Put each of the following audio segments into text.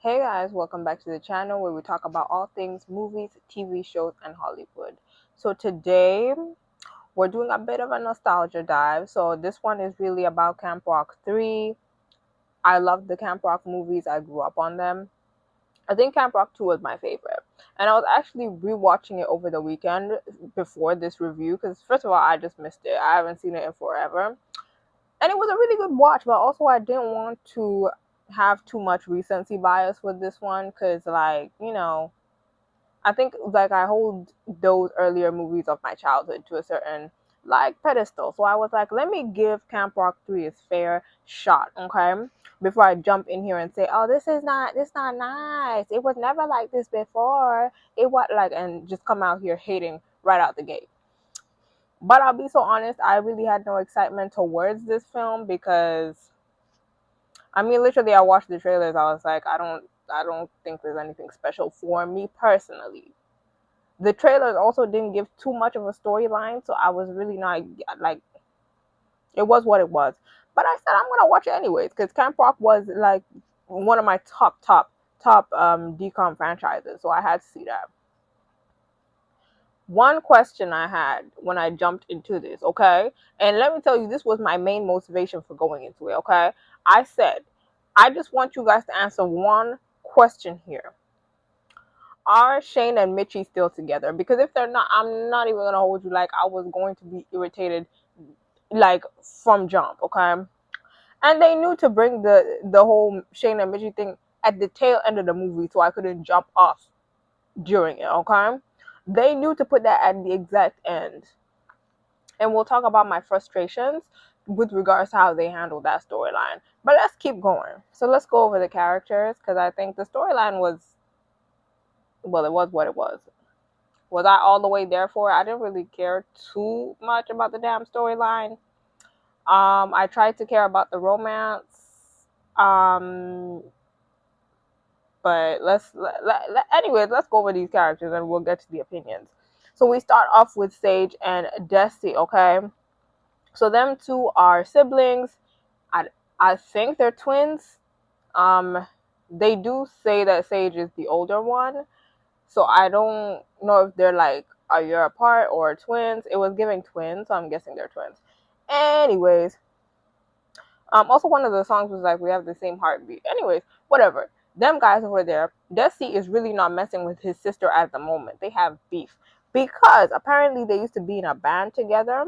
Hey guys, welcome back to the channel where we talk about all things movies, TV shows, and Hollywood. So today we're doing a bit of a nostalgia dive. So this one is really about Camp Rock 3. I love the Camp Rock movies, I grew up on them. I think Camp Rock 2 was my favorite. And I was actually rewatching it over the weekend before this review because, first of all, I just missed it. I haven't seen it in forever. And it was a really good watch, but also I didn't want to have too much recency bias with this one because, I think I hold those earlier movies of my childhood to a certain pedestal. So I was like, let me give Camp Rock 3 its fair shot, okay? Before I jump in here and say, oh, this not nice. It was never like this before. It was and just come out here hating right out the gate. But I'll be so honest, I really had no excitement towards this film because I mean literally I watched the trailers, I was like, I don't think there's anything special for me personally. The trailers also didn't give too much of a storyline, so I was really not like it was what it was. But I said I'm gonna watch it anyways because Camp Rock was like one of my top decom franchises, so I had to see that. One question I had when I jumped into this, okay? And let me tell you, this was my main motivation for going into it, okay? I said, I just want you guys to answer one question here. Are Shane and Mitchie still together? Because if they're not, I'm not even gonna hold you. Like, I was going to be irritated, like, from jump, okay? And they knew to bring the whole Shane and Mitchie thing at the tail end of the movie so I couldn't jump off during it, okay? They knew to put that at the exact end. And we'll talk about my frustrations with regards to how they handled that storyline. But let's keep going. So let's go over the characters because I think the storyline was, well, it was what it was. Was I all the way there for it? I didn't really care too much about the damn storyline. I tried to care about the romance. Um, but anyways, let's go over these characters and we'll get to the opinions. So we start off with Sage and Desi, okay? So them two are siblings. I I think they're twins. Um, they do say that Sage is the older one, so I don't know if they're like a year apart or twins. It was giving twins, so I'm guessing they're twins. Anyways, also one of the songs was like we have the same heartbeat. Anyways, whatever. Them guys over there, Desi is really not messing with his sister at the moment. They have beef because apparently they used to be in a band together.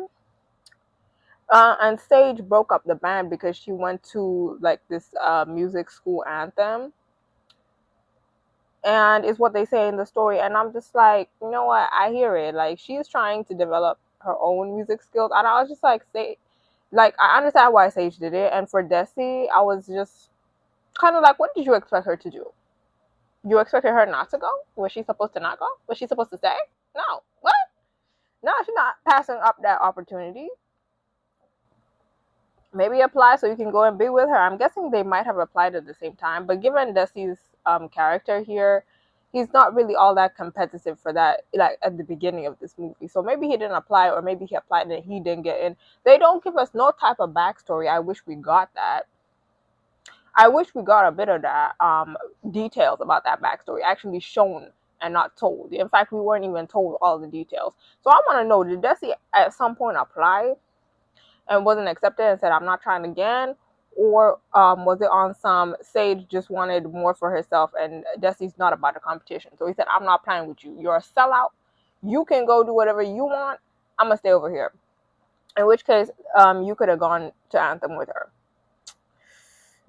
And Sage broke up the band because she went to like this music school anthem, and it's what they say in the story. And I'm just like, you know what? I hear it. Like she's trying to develop her own music skills, and I was just like, say, like I understand why Sage did it, and for Desi, I was just kind of like, what did you expect her to do? You expected her not to go? Was she supposed to not go? Was she supposed to stay? No. What? No, she's not passing up that opportunity. Maybe apply so you can go and be with her. I'm guessing they might have applied at the same time, but given Desi's character here, he's not really all that competitive for that, like at the beginning of this movie. So maybe he didn't apply, or maybe he applied and he didn't get in. They don't give us no type of backstory. I wish we got that. I wish we got a bit of that details about that backstory actually shown and not told. In fact, we weren't even told all the details. So I want to know, did Desi at some point apply and wasn't accepted and said, I'm not trying again? Or was it on some Sage just wanted more for herself and Desi's not about the competition? So he said, I'm not playing with you. You're a sellout. You can go do whatever you want. I'm going to stay over here. In which case, you could have gone to Anthem with her.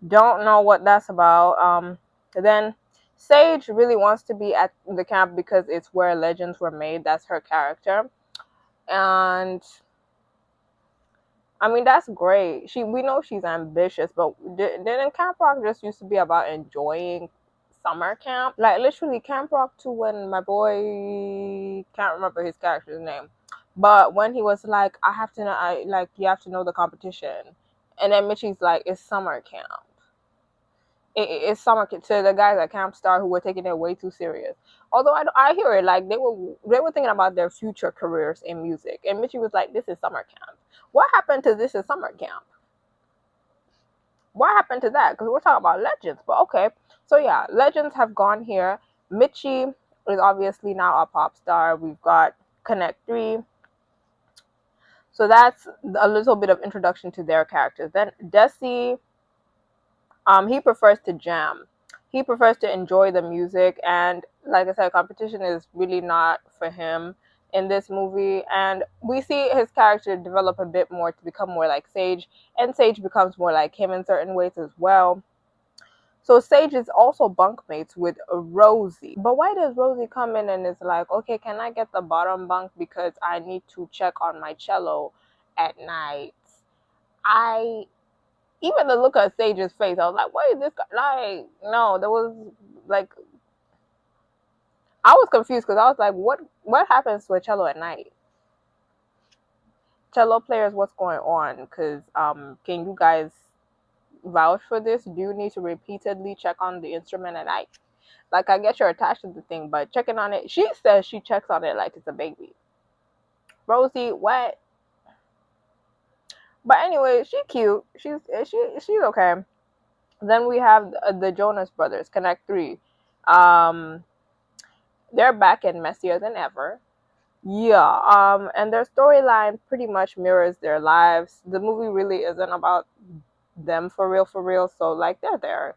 Don't know what that's about. Then Sage really wants to be at the camp because it's where legends were made. That's her character. And I mean, that's great. We know she's ambitious, but didn't Camp Rock just used to be about enjoying summer camp? Like literally Camp Rock too. When my boy can't remember his character's name, but when he was like, I have to know, you have to know the competition, and then Mitchie's like, it's summer camp. It's summer camp to the guys at Camp Star who were taking it way too serious. Although I hear it, like they were thinking about their future careers in music, and Mitchie was like, this is summer camp. What happened to this is summer camp? What happened to that? Because we're talking about legends, but okay. So yeah, legends have gone here. Mitchie is obviously now a pop star. We've got Connect 3. So that's a little bit of introduction to their characters. Then Desi, he prefers to jam. He prefers to enjoy the music, and like I said, competition is really not for him in this movie. And we see his character develop a bit more to become more like Sage, and Sage becomes more like him in certain ways as well. So Sage is also bunkmates with Rosie. But why does Rosie come in and is like, okay, can I get the bottom bunk because I need to check on my cello at night? I Even the look of Sage's face, I was like, what is this guy? Like, no, there was like, I was confused because I was like, what happens to a cello at night? Cello players, what's going on? Because can you guys vouch for this? Do you need to repeatedly check on the instrument at night? Like, I guess you're attached to the thing, but checking on it, she says she checks on it like it's a baby. Rosie, what? But anyway, she cute. She's okay. Then we have the Jonas Brothers, Connect 3. Um, they're back and messier than ever. Yeah, and their storyline pretty much mirrors their lives. The movie really isn't about them for real. So like they're there,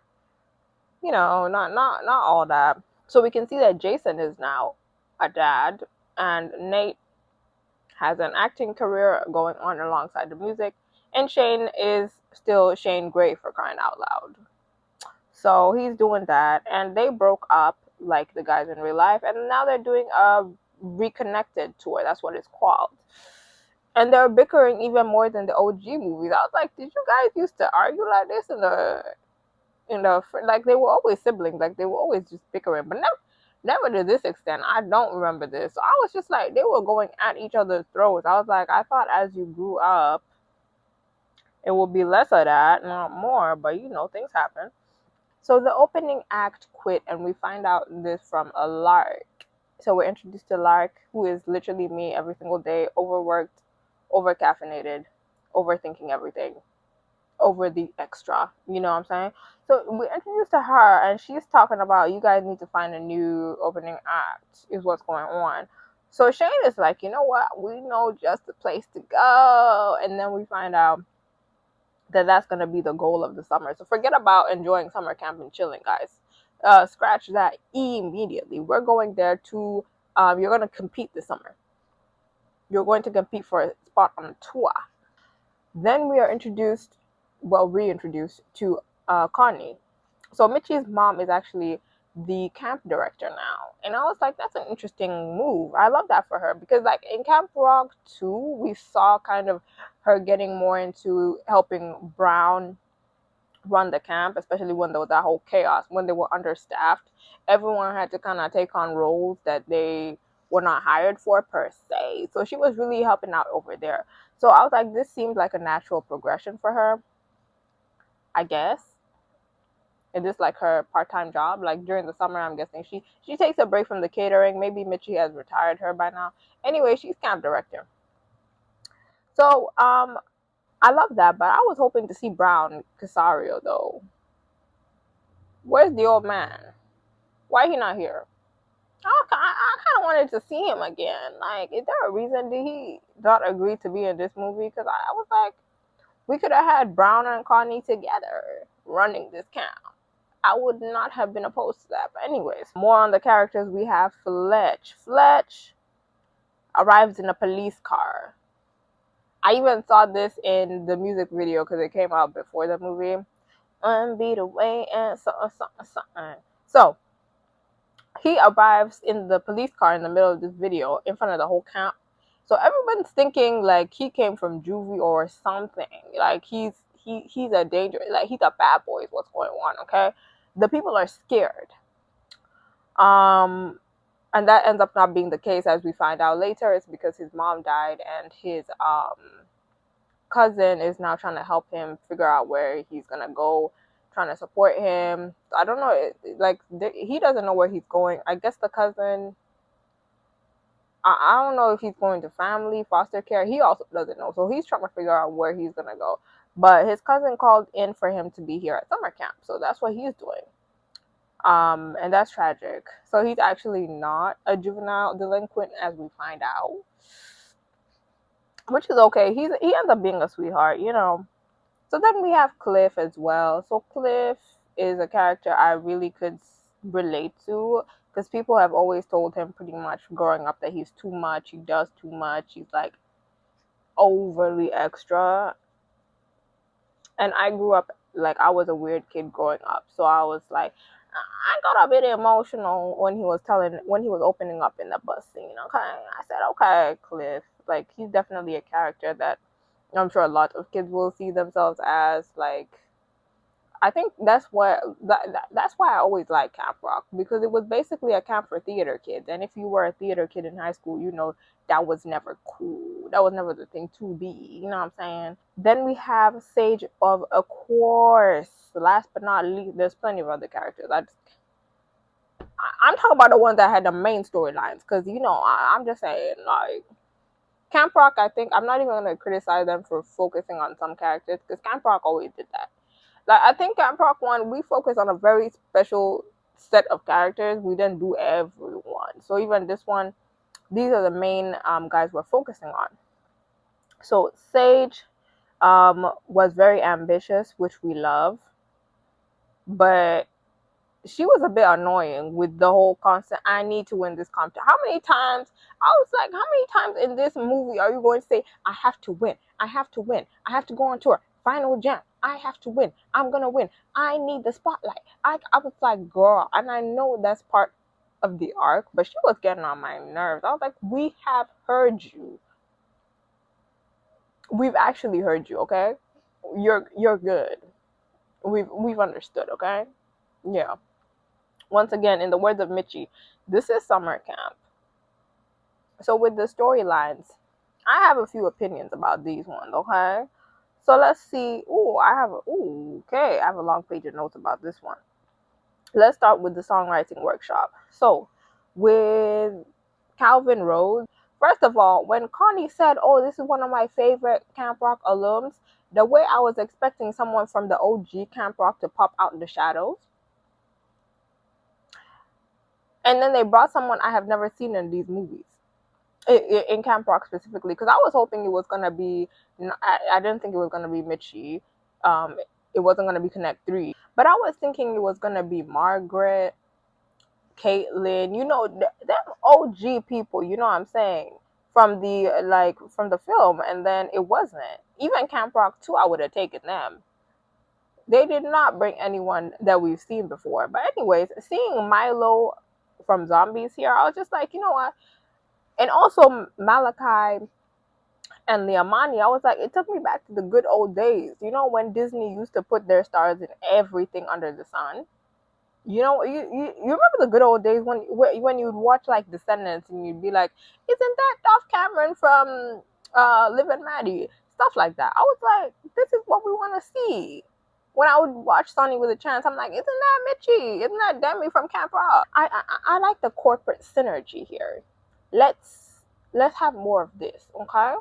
not all that. So we can see that Jason is now a dad, and Nate has an acting career going on alongside the music, and Shane is still Shane Gray for crying out loud. So he's doing that, and they broke up like the guys in real life, and now they're doing a reconnected tour. That's what it's called. And they're bickering even more than the OG movies. I was like, did you guys used to argue like this in the like they were always siblings, like they were always just bickering, but never to this extent. I don't remember this. So I was just like, they were going at each other's throats. I was like, I thought as you grew up, it would be less of that, not more. But things happen. So the opening act quit, and we find out this from a Lark. So we're introduced to Lark, who is literally me every single day, overworked, over caffeinated, overthinking everything, over the extra. You know what I'm saying? So we're introduced to her, and she's talking about you guys need to find a new opening act, is what's going on. So Shane is like, you know what? We know just the place to go. And then we find out that that's going to be the goal of the summer. So forget about enjoying summer camp and chilling, guys. Scratch that immediately. We're going there to, you're going to compete this summer. You're going to compete for a spot on the tour. Then we are reintroduced to Connie. So Mitchie's mom is actually the camp director now. And I was like, that's an interesting move. I love that for her because like in Camp Rock 2, we saw kind of her getting more into helping Brown run the camp, especially when there was that whole chaos, when they were understaffed. Everyone had to kind of take on roles that they were not hired for per se. So she was really helping out over there. So I was like, this seemed like a natural progression for her, I guess. And this like her part-time job. Like during the summer, I'm guessing she takes a break from the catering. Maybe Mitchie has retired her by now. Anyway, she's camp director. So I love that, but I was hoping to see Brown Casario though. Where's the old man? Why he not here? I kind of wanted to see him again. Like, is there a reason did he not agree to be in this movie? Because I was like, we could have had Brown and Connie together running this camp. I would not have been opposed to that. But anyways, more on the characters. We have Fletch. Fletch arrives in a police car. I even saw this in the music video because it came out before the movie. Unbeat away and something. So he arrives in the police car in the middle of this video in front of the whole camp. So everyone's thinking like he came from juvie or something. Like he's a danger. Like he's a bad boy. Is what's going on? Okay, the people are scared. And that ends up not being the case, as we find out later. It's because his mom died, and his cousin is now trying to help him figure out where he's gonna go, trying to support him. I don't know, he doesn't know where he's going. I guess the cousin, I don't know if he's going to family, foster care. He also doesn't know, so he's trying to figure out where he's gonna go. But his cousin called in for him to be here at summer camp, so that's what he's doing. And that's tragic. So he's actually not a juvenile delinquent, as we find out, which is okay. He ends up being a sweetheart, you know. So then we have Cliff as well. So Cliff is a character I really could relate to, because people have always told him pretty much growing up that he's too much, he does too much, he's like overly extra. And I grew up like I was a weird kid growing up, so I was like, I got a bit emotional when he was opening up in the bus scene. Okay, I said, okay, Cliff, like he's definitely a character that I'm sure a lot of kids will see themselves as. Like, I think that's why I always liked Camp Rock, because it was basically a camp for theater kids. And if you were a theater kid in high school, you know that was never cool. That was never the thing to be. You know what I'm saying? Then we have Sage, of course. Last but not least, there's plenty of other characters. I'm talking about the ones that had the main storylines, because you know I'm just saying, like, Camp Rock. I think I'm not even gonna criticize them for focusing on some characters, because Camp Rock always did that. Like, I think Camp Rock 1, we focus on a very special set of characters. We didn't do everyone. So even this one, these are the main guys we're focusing on. So Sage was very ambitious, which we love, but she was a bit annoying with the whole constant, I need to win this competition. How many times, I was like, how many times in this movie are you going to say, I have to win, I have to win, I have to go on tour, final jam, I have to win, I'm gonna win, I need the spotlight. I was like, girl, and I know that's part of the arc, but she was getting on my nerves. I was like, we have heard you, we've actually heard you, okay, you're good, we've understood, okay. Yeah. Once again, in the words of Mitchie, this is summer camp. So with the storylines, I have a few opinions about these ones, okay? So let's see. Okay. I have a long page of notes about this one. Let's start with the songwriting workshop. So with Calvin Rose, first of all, when Connie said, oh, this is one of my favorite Camp Rock alums, the way I was expecting someone from the OG Camp Rock to pop out in the shadows. And then they brought someone I have never seen in these movies, in Camp Rock specifically, because I was hoping it was gonna be. I didn't think it was gonna be Mitchie. It wasn't gonna be Connect 3, but I was thinking it was gonna be Margaret, Caitlin. You know, them OG people. You know what I'm saying, from the film, and then it wasn't. Even Camp Rock 2, I would have taken them. They did not bring anyone that we've seen before. But anyways, seeing Milo from Zombies here, I was just like, you know what? And also Malachi and Liamani, I was like, it took me back to the good old days. You know, when Disney used to put their stars in everything under the sun. You know, you remember the good old days when you'd watch like Descendants and you'd be like, isn't that Dolph Cameron from Liv and Maddie? Stuff like that. I was like, this is what we want to see. When I would watch Sonny with a Chance, I'm like, isn't that Mitchie? Isn't that Demi from Camp Rock? I like the corporate synergy here. Let's have more of this, okay?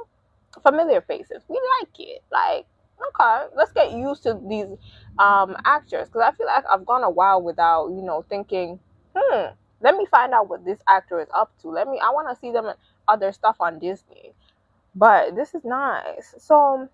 Familiar faces. We like it. Like, okay, let's get used to these actors, because I feel like I've gone a while without, thinking, let me find out what this actor is up to. I want to see them in other stuff on Disney. But this is nice. So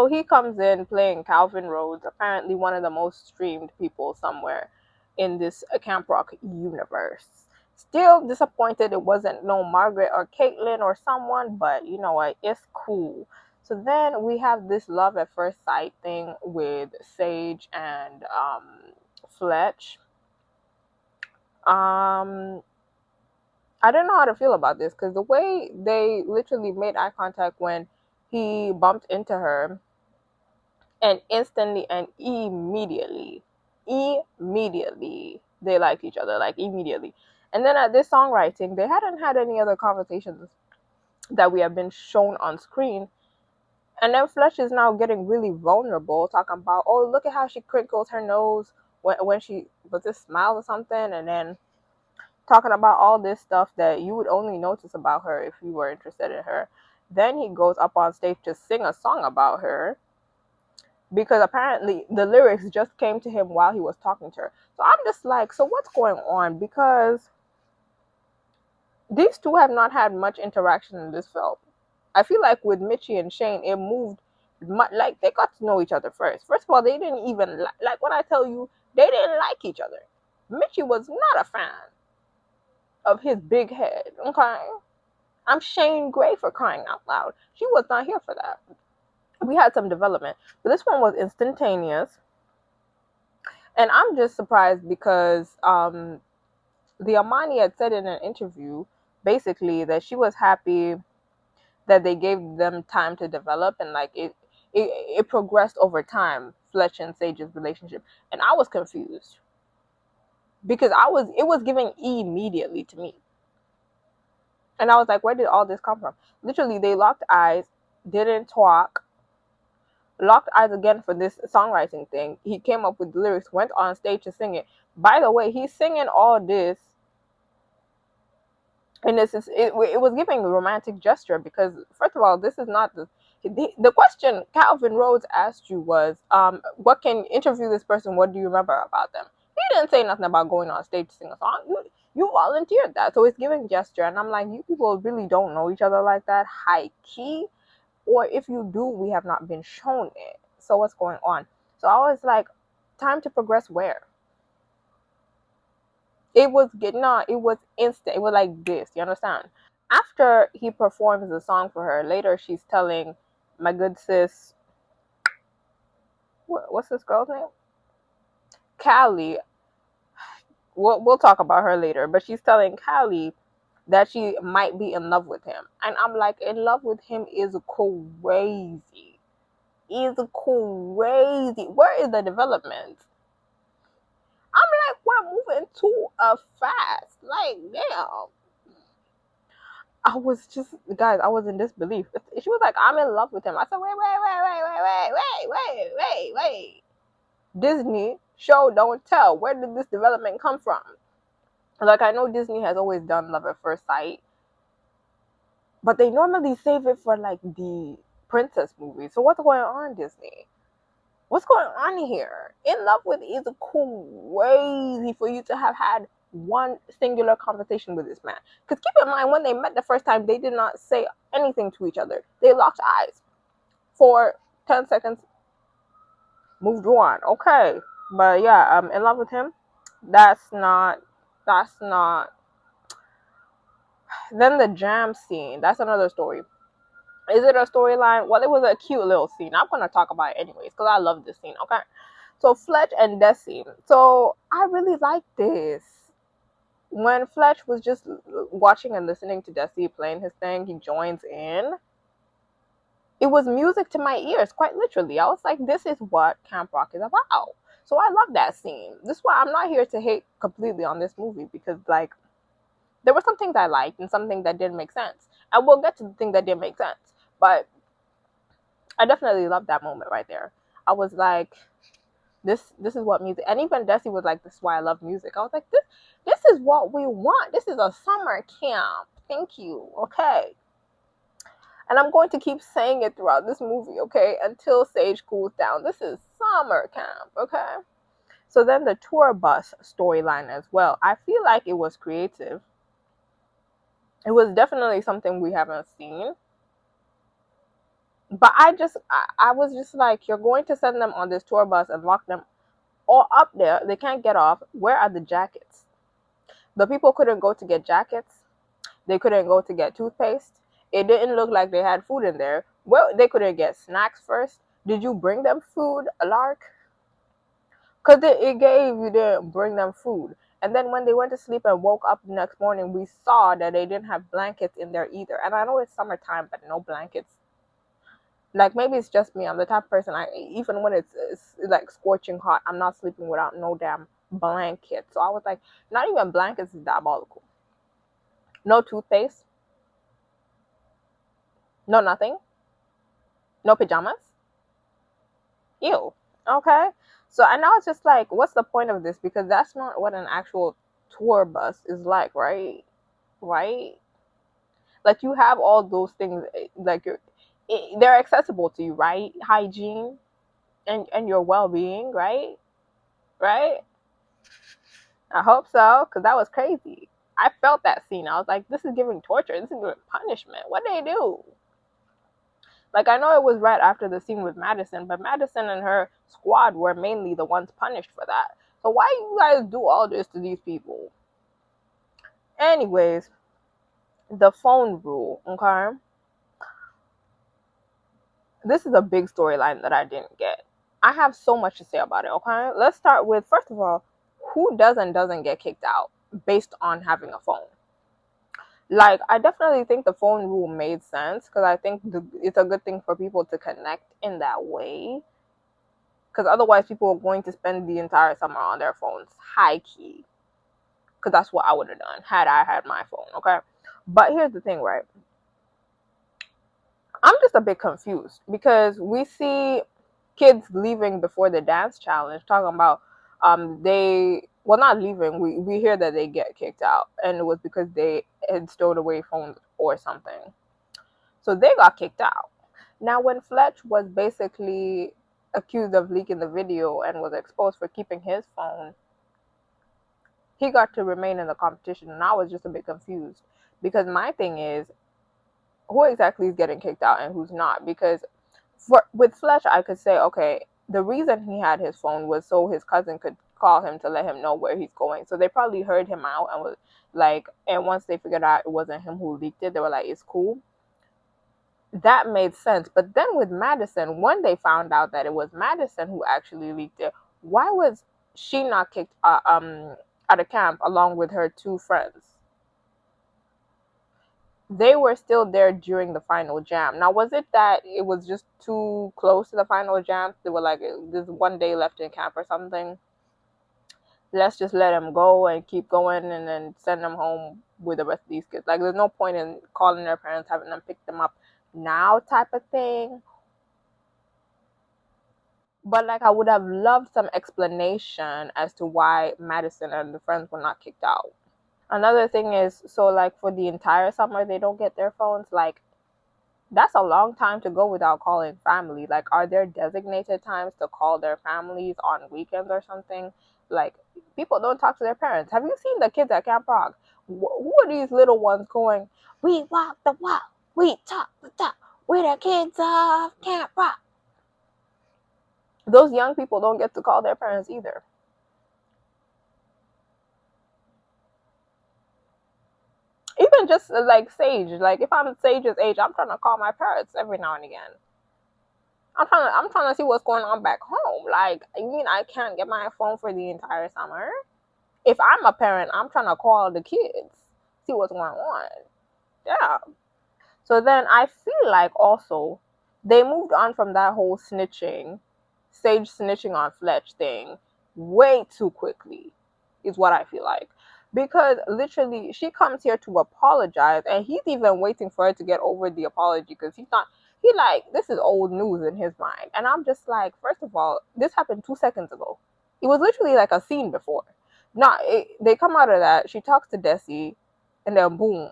he comes in playing Calvin Rhodes, apparently one of the most streamed people somewhere in this Camp Rock universe. Still disappointed it wasn't no Margaret or Caitlin or someone, but you know what? It's cool. So then we have this love at first sight thing with Sage and Fletch. I don't know how to feel about this, because the way they literally made eye contact when he bumped into her, and instantly and immediately they liked each other, like immediately. And then at this songwriting, they hadn't had any other conversations that we have been shown on screen. And then Fletch is now getting really vulnerable, talking about, oh, look at how she crinkles her nose when she was this smile or something, and then talking about all this stuff that you would only notice about her if you were interested in her. Then he goes up on stage to sing a song about her. because apparently the lyrics just came to him while he was talking to her. So I'm just like, so what's going on? Because these two have not had much interaction in this film. I feel like with Mitchie and Shane, it moved much, like they got to know each other first. First of all, they didn't even like when I tell you they didn't like each other. Mitchie was not a fan of his big head. Okay, I'm Shane Gray for crying out loud. She was not here for that. We had some development, but this one was instantaneous, and I'm just surprised because the Amani had said in an interview basically that she was happy that they gave them time to develop, and like it progressed over time, Fletch and Sage's relationship. And I was confused because it was giving E immediately to me. And I was like, where did all this come from? Literally, they locked eyes, didn't talk, locked eyes again for this songwriting thing. He came up with the lyrics, went on stage to sing it. By the way, he's singing all this, and it was giving a romantic gesture because, first of all, this is not the question Calvin Rhodes asked you was, what can interview this person? What do you remember about them? He didn't say nothing about going on stage to sing a song. You volunteered that, so it's giving gesture, and I'm like, you people really don't know each other like that, high key, or if you do, we have not been shown it. So what's going on? So I was like, time to progress where? It was it was instant. It was like this, you understand? After he performs the song for her, later she's telling my good sis, what's this girl's name? Callie. We'll talk about her later, but she's telling Callie that she might be in love with him. And I'm like, in love with him is crazy. Is crazy. Where is the development? I'm like, we're moving too fast. Like, damn. I was just, guys, I was in disbelief. She was like, I'm in love with him. I said, wait. Disney, show, don't tell. Where did this development come from? Like, I know Disney has always done love at first sight, but they normally save it for, like, the princess movies. So what's going on, Disney? What's going on here? In love with is crazy for you to have had one singular conversation with this man. Because keep in mind, when they met the first time, they did not say anything to each other. They locked eyes for 10 seconds, moved on. Okay. But yeah, I'm in love with him. That's not. Then the jam scene. That's another story. Is it a storyline? Well, it was a cute little scene. I'm going to talk about it anyways because I love this scene. Okay. So Fletch and Desi. So I really like this. When Fletch was just watching and listening to Desi playing his thing, he joins in. It was music to my ears, quite literally. I was like, this is what camp rock is about. So I love that scene. This is why I'm not here to hate completely on this movie because, like, there were some things I liked and some things that didn't make sense. And we'll get to the thing that didn't make sense. But I definitely loved that moment right there. I was like, this is what music, and even Desi was like, this is why I love music. I was like, this is what we want. This is a summer camp. Thank you. Okay. And I'm going to keep saying it throughout this movie, okay, until Sage cools down. This is summer camp, okay? So then the tour bus storyline as well. I feel like it was creative. It was definitely something we haven't seen. But I was just like, you're going to send them on this tour bus and lock them all up there. They can't get off. Where are the jackets? The people couldn't go to get jackets. They couldn't go to get toothpaste. It didn't look like they had food in there. Well, they couldn't get snacks first. Did you bring them food, Lark? Because it gave you didn't bring them food. And then when they went to sleep and woke up the next morning, we saw that they didn't have blankets in there either. And I know it's summertime, but no blankets. Like, maybe it's just me. I'm the type of person, even when it's like scorching hot, I'm not sleeping without no damn blanket. So I was like, not even blankets is diabolical. No toothpaste. No nothing. No pajamas. Ew. Okay. So and I was just like, what's the point of this? Because that's not what an actual tour bus is like, right? Right? Like, you have all those things, like they're accessible to you, right? Hygiene and your well-being, right? Right? I hope so, because that was crazy. I felt that scene. I was like, this is giving torture. This is giving punishment. What did they do? Like, I know it was right after the scene with Madison, but Madison and her squad were mainly the ones punished for that. So why you guys do all this to these people? Anyways, the phone rule, okay? This is a big storyline that I didn't get. I have so much to say about it, okay? Let's start with, first of all, who doesn't get kicked out based on having a phone? Like, I definitely think the phone rule made sense because I think it's a good thing for people to connect in that way. Because otherwise, people are going to spend the entire summer on their phones, high key. Because that's what I would have done had I had my phone, okay? But here's the thing, right? I'm just a bit confused because we see kids leaving before the dance challenge talking about they well not leaving, we hear that they get kicked out and it was because they had stowed away phones or something. So they got kicked out. Now when Fletch was basically accused of leaking the video and was exposed for keeping his phone, he got to remain in the competition and I was just a bit confused because my thing is who exactly is getting kicked out and who's not. Because with Fletch, I could say, okay, the reason he had his phone was so his cousin could call him to let him know where he's going. So they probably heard him out and was like, and once they figured out it wasn't him who leaked it, they were like, it's cool. That made sense. But then with Madison, when they found out that it was Madison who actually leaked it, why was she not kicked out of camp along with her two friends? They were still there during the final jam. Now, was it that it was just too close to the final jam? They were like, there's one day left in camp or something. Let's just let them go and keep going and then send them home with the rest of these kids. Like, there's no point in calling their parents, having them pick them up now type of thing. But, like, I would have loved some explanation as to why Madison and the friends were not kicked out. Another thing is, so, like, for the entire summer, they don't get their phones. Like, that's a long time to go without calling family. Like, are there designated times to call their families on weekends or something? Like, people don't talk to their parents. Have you seen the kids at Camp Rock? Who are these little ones going, we walk the walk, we talk the talk, we're the kids of Camp Rock? Those young people don't get to call their parents either. Even just like Sage, like if I'm Sage's age, I'm trying to call my parents every now and again. I'm trying to see what's going on back home. Like, you mean I can't get my phone for the entire summer? If I'm a parent, I'm trying to call the kids, see what's going on. Yeah. So then I feel like also they moved on from that whole snitching, Sage snitching on Fletch thing way too quickly, is what I feel like. Because literally, she comes here to apologize, and he's even waiting for her to get over the apology because he's not. He like this is old news in his mind, and I'm just like, first of all, this happened 2 seconds ago. It was literally like a scene before. Not they come out of that. She talks to Desi, and then boom,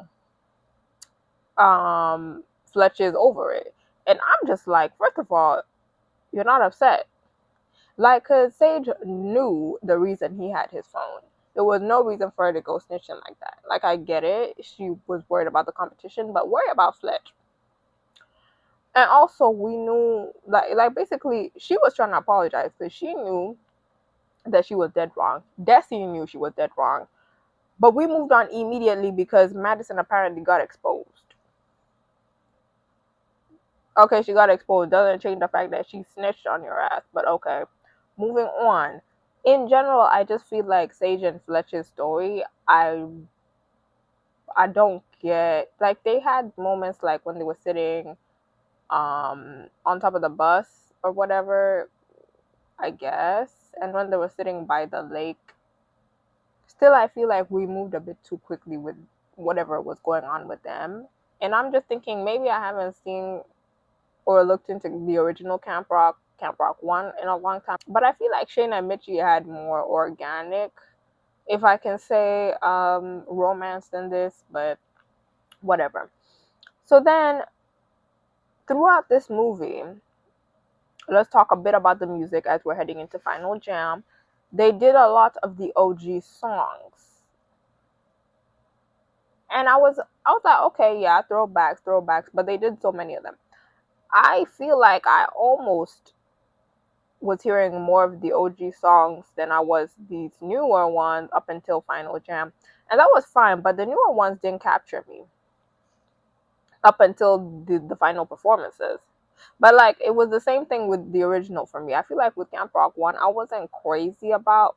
Fletch is over it, and I'm just like, first of all, you're not upset. Like, cause Sage knew the reason he had his phone. There was no reason for her to go snitching like that. Like, I get it. She was worried about the competition, but worry about Fletch. And also, we knew, like basically, she was trying to apologize because she knew that she was dead wrong. Desi knew she was dead wrong. But we moved on immediately because Madison apparently got exposed. Okay, she got exposed. Doesn't change the fact that she snitched on your ass, but okay. Moving on. In general, I just feel like Sage and Fletch's story, I don't get, like, they had moments like when they were sitting on top of the bus or whatever, I guess, and when they were sitting by the lake. Still, I feel like we moved a bit too quickly with whatever was going on with them. And I'm just thinking maybe I haven't seen or looked into the original Camp Rock 1 in a long time. But I feel like Shane and Mitchie had more organic, if I can say, romance than this, but whatever. So then, throughout this movie, let's talk a bit about the music as we're heading into Final Jam. They did a lot of the OG songs. And I was like, okay, yeah, throwbacks, but they did so many of them. I feel like I almost was hearing more of the OG songs than I was these newer ones up until Final Jam. And that was fine, but the newer ones didn't capture me up until the final performances. But like it was the same thing with the original for me. I feel like with Camp Rock 1, I wasn't crazy about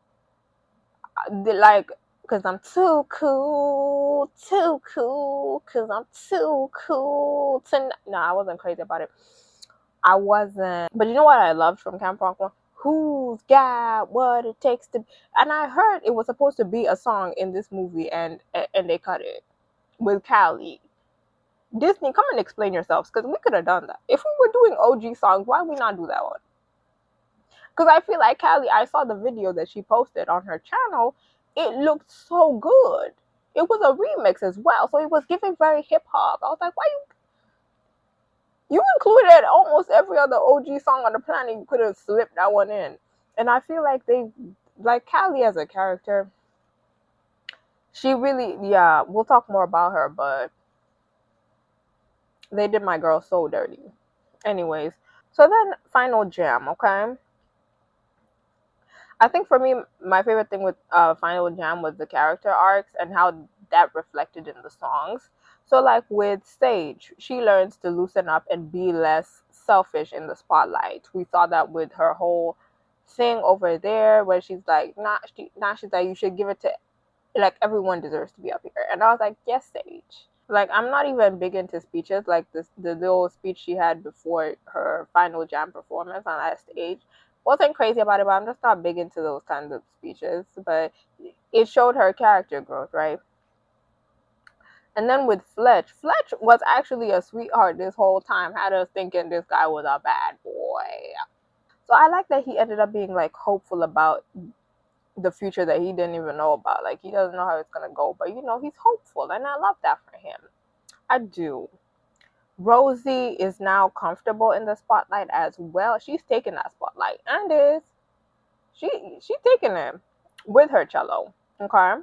like because I'm too cool, because I'm too cool to. No, I wasn't crazy about it. I wasn't. But you know what I loved from Camp Rock 1? Who's got what it takes to. And I heard it was supposed to be a song in this movie, and they cut it with Callie. Disney, come and explain yourselves, because we could have done that. If we were doing OG songs, why we not do that one? Because I feel like Callie, I saw the video that she posted on her channel. It looked so good. It was a remix as well, so it was giving very hip hop. I was like, why you included almost every other OG song on the planet? You could have slipped that one in. And I feel like they, like Callie as a character, she really, yeah, we'll talk more about her, but they did my girl so dirty. Anyways, so then Final Jam, okay? I think for me, my favorite thing with Final Jam was the character arcs and how that reflected in the songs. So, like with Sage, she learns to loosen up and be less selfish in the spotlight. We saw that with her whole thing over there, where she's like, nah, she's like, you should give it to, like, everyone deserves to be up here. And I was like, yes, Sage. Like, I'm not even big into speeches. Like the little speech she had before her Final Jam performance on that stage, wasn't crazy about it, but I'm just not big into those kinds of speeches. But it showed her character growth, right? And then with Fletch was actually a sweetheart this whole time, had us thinking this guy was a bad boy. So I like that he ended up being like hopeful about the future that he didn't even know about. Like he doesn't know how it's gonna go, but he's hopeful, and I love that for him. I do. Rosie is now comfortable in the spotlight as well. She's taking that spotlight, and is she's taking it with her cello. Okay.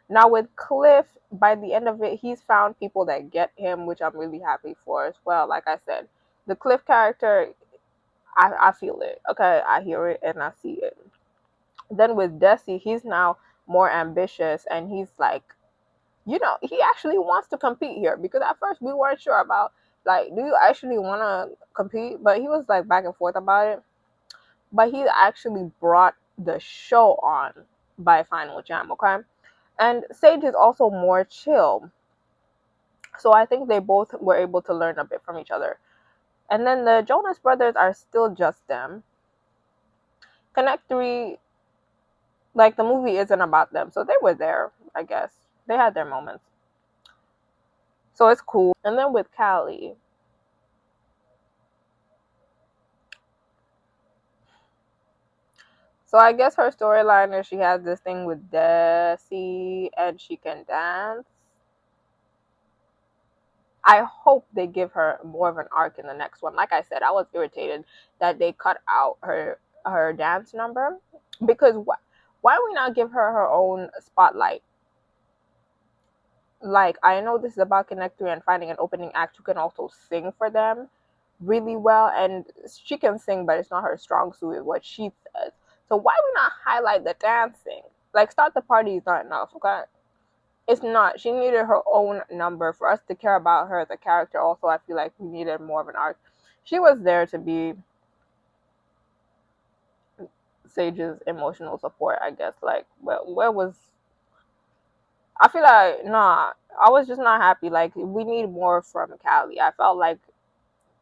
Now with Cliff, by the end of it, he's found people that get him, which I'm really happy for as well. Like I said, the Cliff character, I feel it. Okay, I hear it and I see it. Then with Desi, he's now more ambitious, and he's like, he actually wants to compete here, because at first we weren't sure about, like, do you actually want to compete? But he was like back and forth about it. But he actually brought the show on by Final Jam, okay? And Sage is also more chill. So I think they both were able to learn a bit from each other. And then the Jonas Brothers are still just them. Connect 3, like, the movie isn't about them. So they were there, I guess. They had their moments. So it's cool. And then with Callie, so I guess her storyline is she has this thing with Desi and she can dance. I hope they give her more of an arc in the next one. Like I said, I was irritated that they cut out her dance number, because why we not give her her own spotlight? Like, I know this is about Connect 3 and finding an opening act who can also sing for them really well, and she can sing, but it's not her strong suit, what she says. So why we not highlight the dancing? Like, Start the Party is not enough, okay? It's not. She needed her own number for us to care about her as a character. Also, I feel like we needed more of an arc. She was there to be Sage's emotional support, I guess. Like, where was? I feel like, nah. I was just not happy. Like, we need more from Callie. I felt like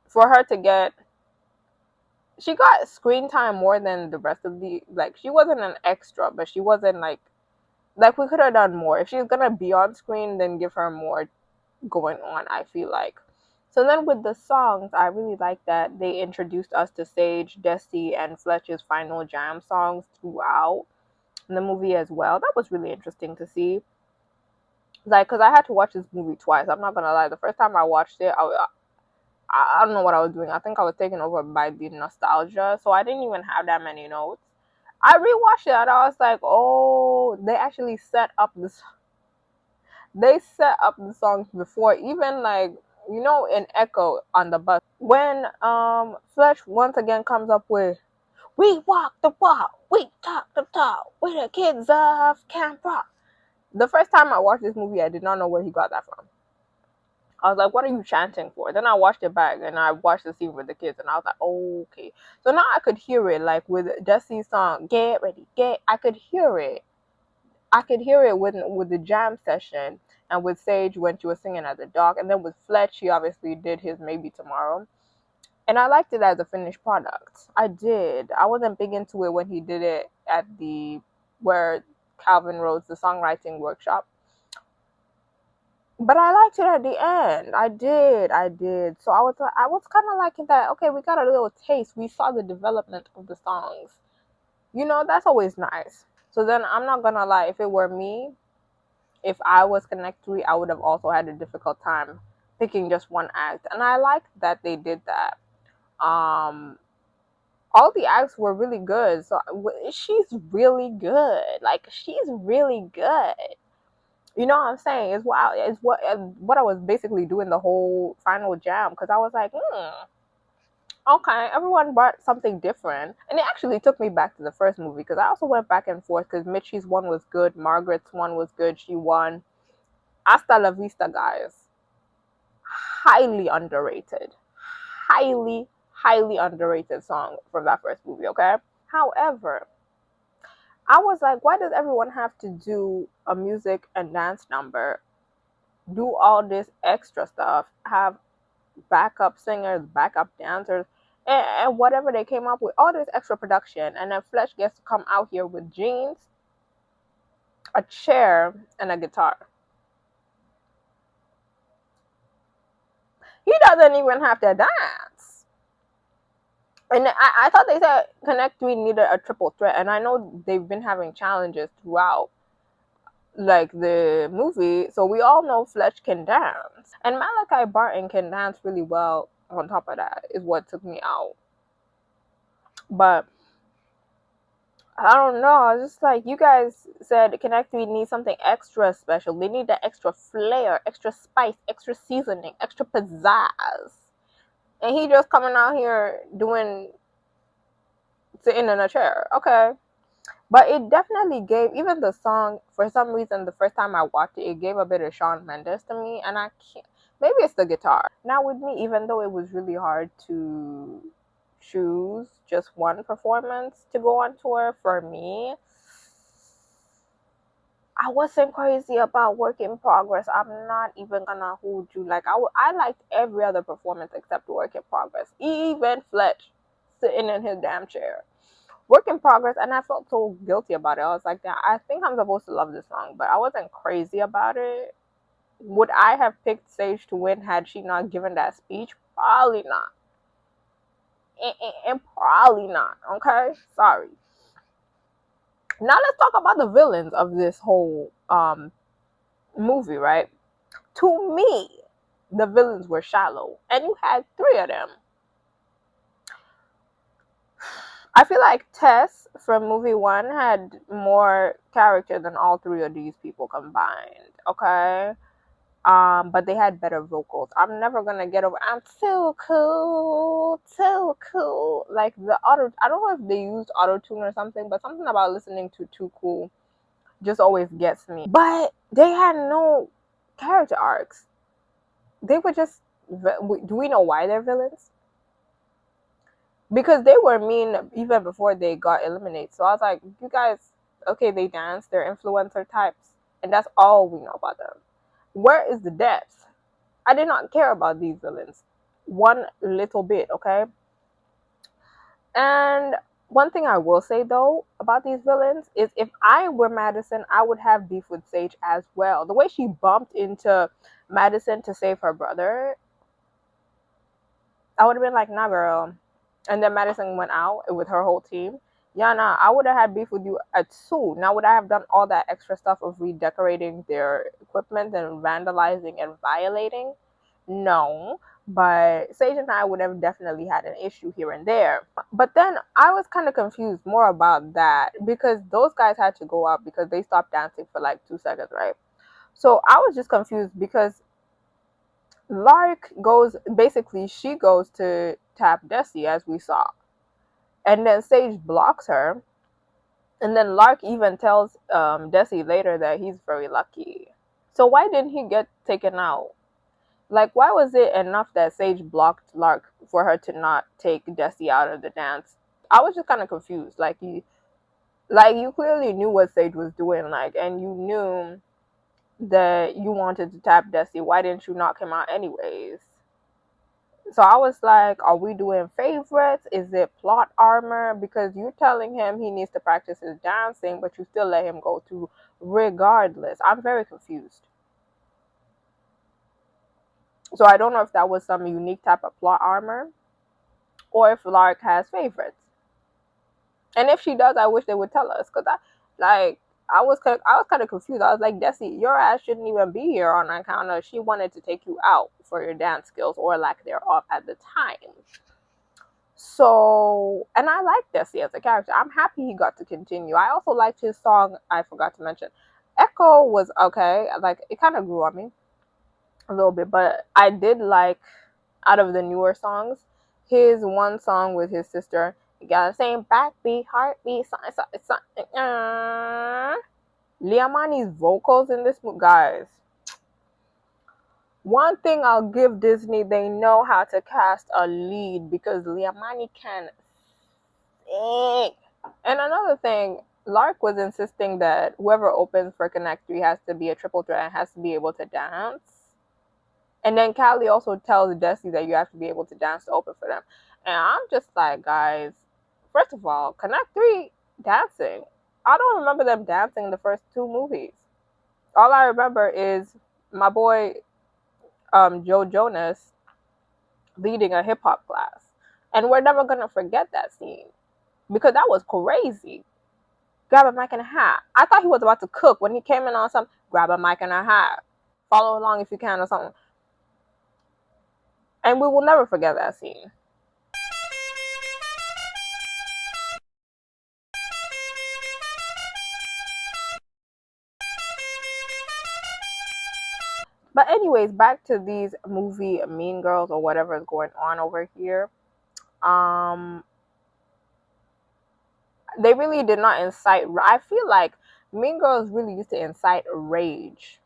for her to get, she got screen time more than the rest of the, like, she wasn't an extra, but she wasn't like we could have done more. If she's gonna be on screen, then give her more going on, I feel like. So then with the songs, I really like that they introduced us to Sage, Desi, and Fletch's Final Jam songs throughout the movie as well. That was really interesting to see. Like, because I had to watch this movie twice. I'm not gonna lie. The first time I watched it, I don't know what I was doing. I think I was taken over by the nostalgia, so I didn't even have that many notes. I rewatched it and I was like, oh, they actually set up this. They set up the songs before, even like in Echo on the bus when Fletch once again comes up with "We walk the walk, we talk the talk, we the kids of Camp Rock." The first time I watched this movie, I did not know where he got that from. I was like, what are you chanting for? Then I watched it back and I watched the scene with the kids and I was like, oh, okay. So now I could hear it, like with Desi's song, Get Ready, Get, I could hear it. I could hear it with the jam session and with Sage when she was singing at the dock. And then with Fletch, he obviously did his Maybe Tomorrow. And I liked it as a finished product. I did. I wasn't big into it when he did it at where Calvin Rhodes, the songwriting workshop. But I liked it at the end. I did. So I was kind of liking that. Okay, we got a little taste. We saw the development of the songs. That's always nice. So then I'm not gonna lie. If it were me, if I was Connect 3, I would have also had a difficult time picking just one act. And I liked that they did that. All the acts were really good. So she's really good. Like she's really good. You know what I'm saying? It's what I was basically doing the whole final jam because I was like, okay, everyone brought something different, and it actually took me back to the first movie because I also went back and forth because Mitchie's one was good, Margaret's one was good, she won. Hasta la vista, guys. Highly underrated, highly underrated song from that first movie. Okay. However, I was like, why does everyone have to do a music and dance number? Do all this extra stuff, have backup singers, backup dancers, and whatever they came up with, all this extra production, and then Fletch gets to come out here with jeans, a chair, and a guitar. He doesn't even have to dance. And I thought they said Connect 3 needed a triple threat, and I know they've been having challenges throughout like the movie, so we all know Fletch can dance. And Malachi Barton can dance really well on top of that, is what took me out. But I don't know. I was just like, you guys said Connect 3 needs something extra special. They need that extra flair, extra spice, extra seasoning, extra pizzazz. And he just coming out here doing sitting in a chair. Okay. But it definitely gave, even the song, for some reason, the first time I watched it, it gave a bit of Shawn Mendes to me. And I can't, maybe it's the guitar. Now, with me, even though it was really hard to choose just one performance to go on tour, for me, I wasn't crazy about Work in Progress. I'm not even gonna hold you. Like, I liked every other performance except Work in Progress. Even Fletch sitting in his damn chair. Work in Progress, and I felt so guilty about it. I was like, I think I'm supposed to love this song, but I wasn't crazy about it. Would I have picked Sage to win had she not given that speech? Probably not. And probably not. Okay? Sorry. Now let's talk about the villains of this whole movie, right? To me, the villains were shallow, and you had 3 of them. I feel like Tess from movie 1 had more character than all 3 of these people combined. Okay, but they had better vocals. I'm never gonna get over. I'm too cool, too cool. Like the auto. I don't know if they used Autotune or something, but something about listening to Too Cool just always gets me. But they had no character arcs. They were just. Do we know why they're villains? Because they were mean even before they got eliminated. So I was like, you guys, okay, they dance, they're influencer types, and that's all we know about them. Where is the depth? I did not care about these villains one little bit, okay? And one thing I will say though about these villains is if I were Madison, I would have beef with Sage as well. The way she bumped into Madison to save her brother, I would have been like, nah, girl. And then Madison went out with her whole team. Yeah, nah, I would have had beef with you at 2. Now, would I have done all that extra stuff of redecorating their equipment and vandalizing and violating? No. But Sage and I would have definitely had an issue here and there. But then I was kind of confused more about that because those guys had to go out because they stopped dancing for like 2 seconds, right? So I was just confused because Lark goes, basically, she goes to tap Desi as we saw. And then Sage blocks her. And then Lark even tells Desi later that he's very lucky. So why didn't he get taken out? Like, why was it enough that Sage blocked Lark for her to not take Desi out of the dance? I was just kind of confused. Like you clearly knew what Sage was doing, like, and you knew that you wanted to tap Desi. Why didn't you knock him out anyways? So I was like, are we doing favorites? Is it plot armor? Because you're telling him he needs to practice his dancing, but you still let him go through regardless. I'm very confused. So I don't know if that was some unique type of plot armor or if Lark has favorites. And if she does, I wish they would tell us because I was kind of confused. I was like, Desi, your ass shouldn't even be here on account of she wanted to take you out for your dance skills or lack thereof at the time. So, and I like Desi as a character. I'm happy he got to continue. I also liked his song. I forgot to mention, Echo was okay. Like it kind of grew on me a little bit, but I did like out of the newer songs, his one song with his sister. You got the same backbeat, heartbeat, Liamani's vocals in this movie, guys. One thing I'll give Disney, they know how to cast a lead because Liamani can sing. And another thing, Lark was insisting that whoever opens for Connect 3 has to be a triple threat and has to be able to dance. And then Callie also tells Desi that you have to be able to dance to open for them. And I'm just like, guys, first of all, Connect 3 dancing. I don't remember them dancing in the first two movies. All I remember is my boy Joe Jonas leading a hip hop class. And we're never gonna forget that scene. Because that was crazy. Grab a mic and a hat. I thought he was about to cook when he came in on some grab a mic and a hat. Follow along if you can or something. And we will never forget that scene. But anyways, back to these movie Mean Girls or whatever is going on over here. Um, they really did not incite. I feel like Mean Girls really used to incite rage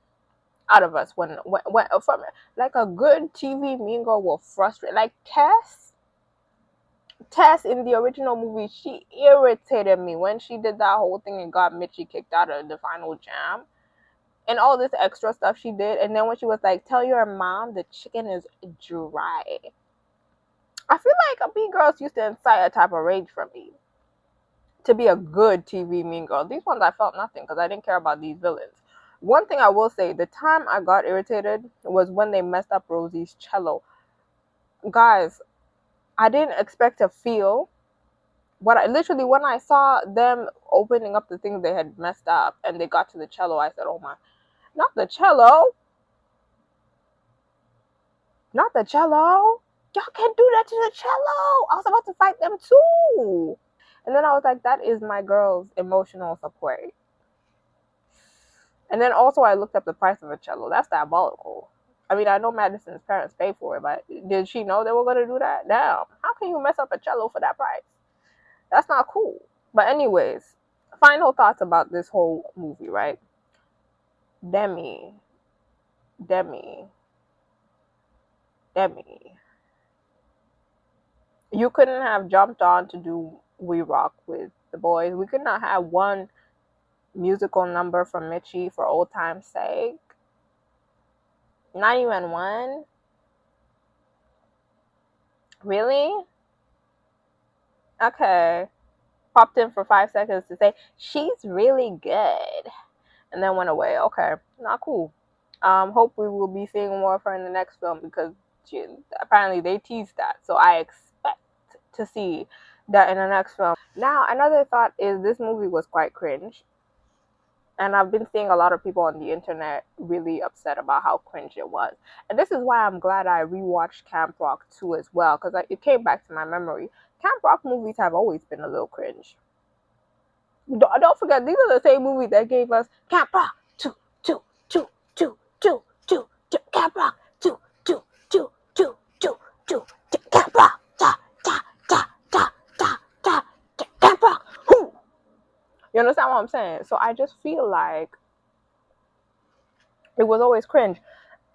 out of us when from like a good TV Mean Girl will frustrate. Like Tess in the original movie, she irritated me when she did that whole thing and got Mitchie kicked out of the final jam and all this extra stuff she did. And then when she was like, "Tell your mom the chicken is dry," I feel like Mean Girls used to incite a type of rage from me to be a good TV Mean Girl. These ones I felt nothing because I didn't care about these villains. One thing I will say, the time I got irritated was when they messed up Rosie's cello. Guys, I didn't expect to feel what I literally when I saw them opening up the things they had messed up and they got to the cello, I said, "Oh my, not the cello, not the cello! Y'all can't do that to the cello!" I was about to fight them too. And then I was like, that is my girl's emotional support. And then also I looked up the price of a cello. That's diabolical. I mean, I know Madison's parents paid for it, but did she know they were going to do that? Damn. How can you mess up a cello for that price? That's not cool. But anyways, final thoughts about this whole movie, right? Demi. Demi. Demi. You couldn't have jumped on to do We Rock with the boys. We could not have one musical number from Mitchie for old time's sake. Not even one. Really? Okay. Popped in for 5 seconds to say she's really good, and then went away. Okay, not cool. Hope we will be seeing more of her in the next film because apparently they teased that. So I expect to see that in the next film. Now, another thought is this movie was quite cringe. And I've been seeing a lot of people on the internet really upset about how cringe it was. And this is why I'm glad I rewatched Camp Rock 2 as well, because it came back to my memory. Camp Rock movies have always been a little cringe. Don't forget, these are the same movies that gave us Camp Rock 2, 2, 2, 2, 2, 2, 2, Camp Rock 2, 2, 2, 2, 2, 2, Camp Rock, da, da, da, da, da, da, Camp Rock, whoo. You understand what I'm saying? So I just feel like it was always cringe.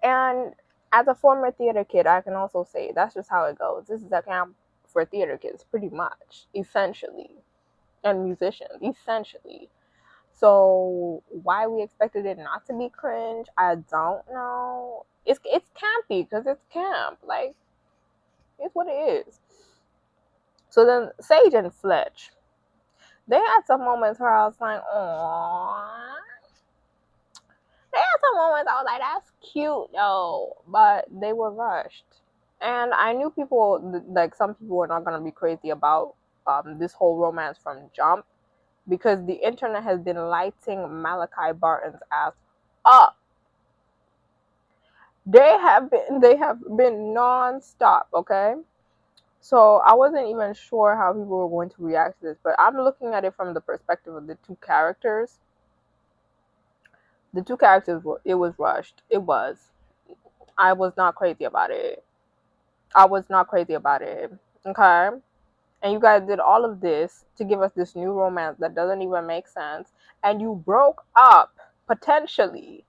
And as a former theater kid, I can also say that's just how it goes. This is a camp for theater kids, pretty much, essentially, and musicians, essentially. So why we expected it not to be cringe, I don't know. It's campy because it's camp. Like, it's what it is. So then Sage and Fletch, they had some moments where I was like, "Aww." They had some moments I was like, "That's cute, though," but they were rushed. And I knew people, like some people, were not gonna be crazy about this whole romance from jump, because the internet has been lighting Malachi Barton's ass up. They have been non-stop, okay? So I wasn't even sure how people were going to react to this, but I'm looking at it from the perspective of the two characters. The two characters it was rushed. It was. I was not crazy about it. I was not crazy about it. Okay? And you guys did all of this to give us this new romance that doesn't even make sense, and you broke up potentially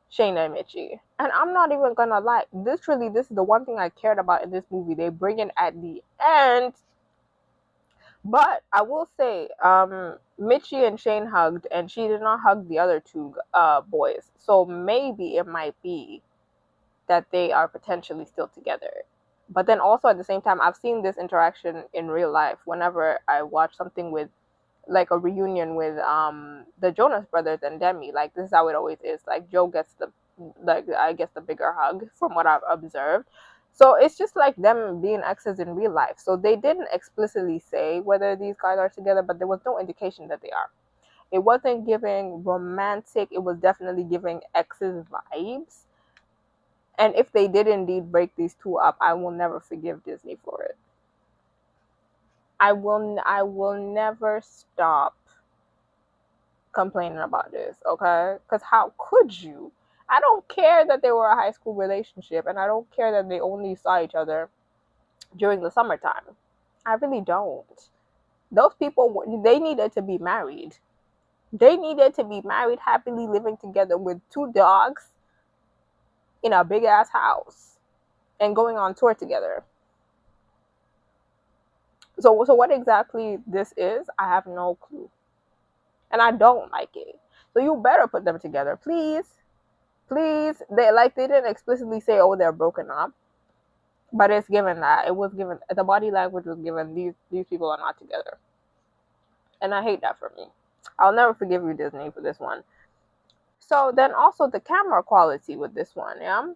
Shane and Mitchie. And I'm not even gonna lie, literally, this is the one thing I cared about in this movie. They bring it at the end, but I will say, Mitchie and Shane hugged, and she did not hug the other two boys. So maybe it might be that they are potentially still together. But then also at the same time, I've seen this interaction in real life. Whenever I watch something with, like, a reunion with the Jonas Brothers and Demi, like, this is how it always is. Like, Joe gets the, like, I guess, the bigger hug from what I've observed. So it's just like them being exes in real life. So they didn't explicitly say whether these guys are together, but there was no indication that they are. It wasn't giving romantic. It was definitely giving exes vibes. And if they did indeed break these two up, I will never forgive Disney for it. I will never stop complaining about this, okay? Because how could you? I don't care that they were a high school relationship, and I don't care that they only saw each other during the summertime. I really don't. Those people, they needed to be married. They needed to be married, happily living together with two dogs in a big ass house and going on tour together. So what exactly this is, I have no clue. And I don't like it. So you better put them together, please. Please. They didn't explicitly say, oh, they're broken up. But it's given that. It was given, the body language was given, these people are not together. And I hate that for me. I'll never forgive you, Disney, for this one. So then also the camera quality with this one, yeah?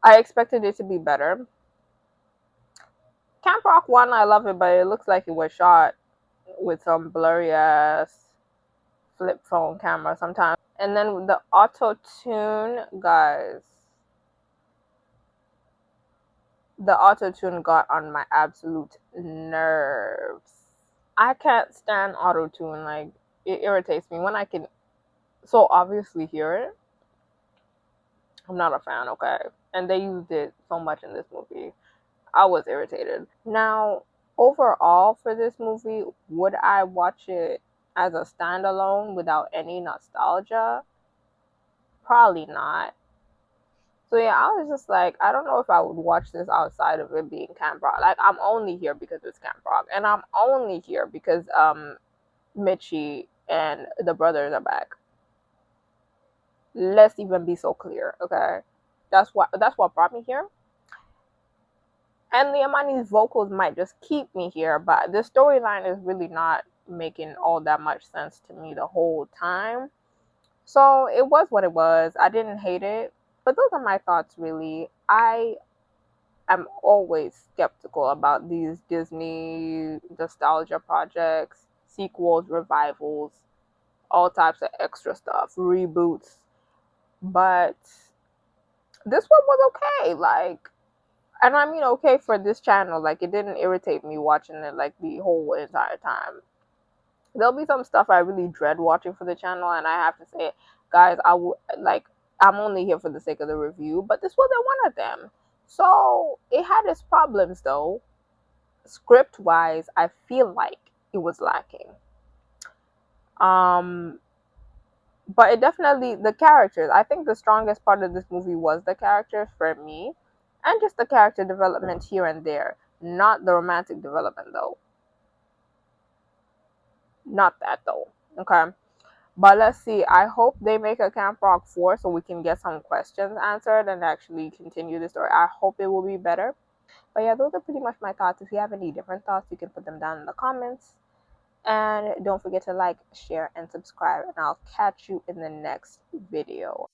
I expected it to be better. Camp Rock 1, I love it, but it looks like it was shot with some blurry ass flip phone camera sometimes. And then the Autotune, guys. The Autotune got on my absolute nerves. I can't stand Autotune. Like, it irritates me when I can so obviously hear it. I'm not a fan, okay? And they used it so much in this movie. I was irritated. Now, overall for this movie, would I watch it as a standalone without any nostalgia? Probably not. So yeah, I was just like, I don't know if I would watch this outside of it being Camp Rock. Like, I'm only here because it's Camp Rock, and I'm only here because Mitchie and the brothers are back. Let's even be so clear, okay? That's what brought me here. And Liamani's vocals might just keep me here, but the storyline is really not making all that much sense to me the whole time. So it was what it was. I didn't hate it, but those are my thoughts, really. I am always skeptical about these Disney nostalgia projects, sequels, revivals. all types of extra stuff, reboots. But this one was okay. Like, and I mean okay for this channel. Like, it didn't irritate me watching it like the whole entire time. There'll be some stuff I really dread watching for the channel, and I have to say, guys, I will like. I'm only here for the sake of the review, but this wasn't one of them. So it had its problems though. Script wise, I feel like it was lacking. Um, but it definitely, the characters, I think the strongest part of this movie was the characters for me, and just the character development here and there, not the romantic development though, not that though. Okay, but let's see, I hope they make a Camp Rock 4 so we can get some questions answered and actually continue the story. I hope it will be better. But yeah, those are pretty much my thoughts. If you have any different thoughts, you can put them down in the comments. And don't forget to like, share, and subscribe. And I'll catch you in the next video.